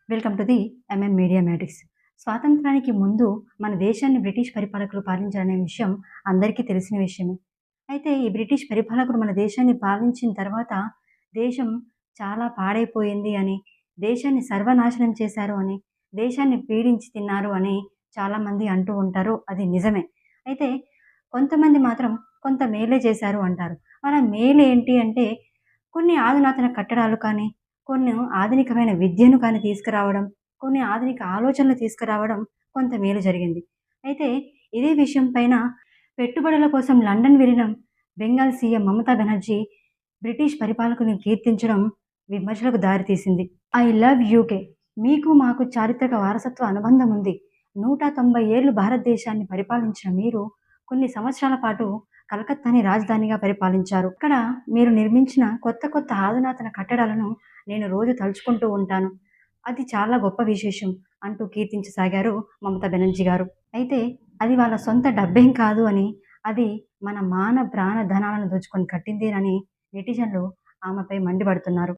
Welcome to the media matics. స్వాతంత్రానికి ముందు మన దేశాన్ని బ్రిటిష్ పరిపాలకులు పాలించారనే విషయం అందరికీ తెలిసిన విషయమే. అయితే ఈ బ్రిటిష్ పరిపాలకులు మన దేశాన్ని పాలించిన తర్వాత దేశం చాలా పాడైపోయింది అని, దేశాన్ని సర్వనాశనం చేశారు అని, దేశాన్ని పీడించి తిన్నారు అని చాలామంది అంటూ ఉంటారు. అది నిజమే. అయితే కొంతమంది మాత్రం కొంత మేలే చేశారు అంటారు. మన మేలు ఏంటి అంటే కొన్ని ఆధునాతన కట్టడాలు కానీ, కొన్ని ఆధునికమైన విద్యను కానీ తీసుకురావడం, కొన్ని ఆధునిక ఆలోచనలు తీసుకురావడం కొంత మేలు జరిగింది. అయితే ఇదే విషయం పైన పెట్టుబడుల కోసం లండన్ వెళ్ళిన బెంగాల్ సీఎం మమతా బెనర్జీ బ్రిటిష్ పరిపాలకుని కీర్తించడం విమర్శలకు దారితీసింది. I love UK. మీకు మాకు చారిత్రక వారసత్వ అనుబంధం ఉంది. 190 ఏళ్లు భారతదేశాన్ని పరిపాలించిన మీరు కొన్ని సంవత్సరాల పాటు కలకత్తాని రాజధానిగా పరిపాలించారు. ఇక్కడ మీరు నిర్మించిన కొత్త కొత్త అధునాతన కట్టడాలను నేను రోజు తలుచుకుంటూ ఉంటాను. అది చాలా గొప్ప విశేషం అంటూ కీర్తించసాగారు మమతా బెనర్జీ గారు. అయితే అది వాళ్ళ సొంత డబ్బేం కాదు అని, అది మన మాన ప్రాణ ధనాలను దోచుకొని కట్టిందేనని నెటిజన్లు ఆమెపై మండిపడుతున్నారు.